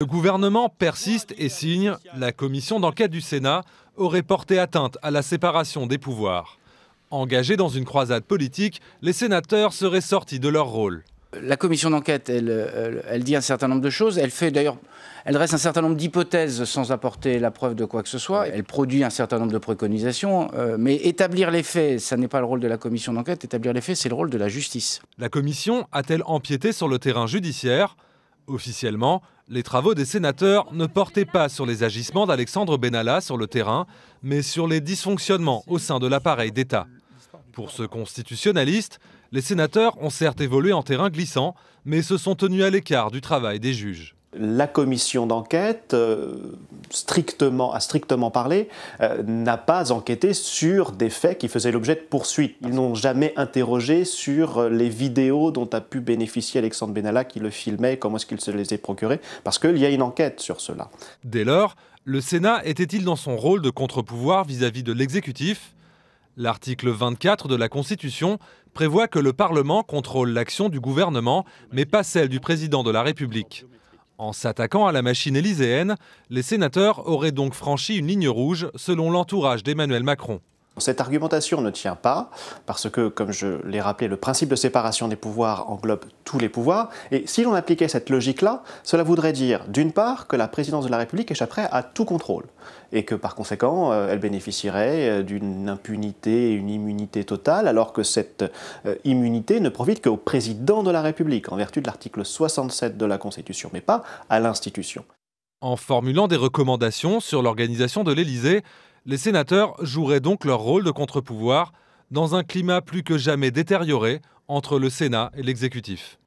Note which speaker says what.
Speaker 1: Le gouvernement persiste et signe. La commission d'enquête du Sénat aurait porté atteinte à la séparation des pouvoirs. Engagés dans une croisade politique, les sénateurs seraient sortis de leur rôle.
Speaker 2: La commission d'enquête, elle dit un certain nombre de choses. Elle dresse un certain nombre d'hypothèses sans apporter la preuve de quoi que ce soit. Elle produit un certain nombre de préconisations. Mais établir les faits, ça n'est pas le rôle de la commission d'enquête. Établir les faits, c'est le rôle de la justice.
Speaker 1: La commission a-t-elle empiété sur le terrain judiciaire ? Officiellement, les travaux des sénateurs ne portaient pas sur les agissements d'Alexandre Benalla sur le terrain, mais sur les dysfonctionnements au sein de l'appareil d'État. Pour ce constitutionnaliste, les sénateurs ont certes évolué en terrain glissant, mais se sont tenus à l'écart du travail des juges.
Speaker 3: La commission d'enquête, à strictement parler, n'a pas enquêté sur des faits qui faisaient l'objet de poursuites. Ils n'ont jamais interrogé sur les vidéos dont a pu bénéficier Alexandre Benalla qui le filmait, comment est-ce qu'il se les est procurées, parce qu'il y a une enquête sur cela.
Speaker 1: Dès lors, le Sénat était-il dans son rôle de contre-pouvoir vis-à-vis de l'exécutif ? L'article 24 de la Constitution prévoit que le Parlement contrôle l'action du gouvernement, mais pas celle du président de la République. En s'attaquant à la machine élyséenne, les sénateurs auraient donc franchi une ligne rouge selon l'entourage d'Emmanuel Macron.
Speaker 3: Cette argumentation ne tient pas parce que, comme je l'ai rappelé, le principe de séparation des pouvoirs englobe tous les pouvoirs. Et si l'on appliquait cette logique-là, cela voudrait dire, d'une part, que la présidence de la République échapperait à tout contrôle et que, par conséquent, elle bénéficierait d'une impunité et une immunité totale, alors que cette immunité ne profite qu'au président de la République, en vertu de l'article 67 de la Constitution, mais pas à l'institution.
Speaker 1: En formulant des recommandations sur l'organisation de l'Élysée, les sénateurs joueraient donc leur rôle de contre-pouvoir dans un climat plus que jamais détérioré entre le Sénat et l'exécutif.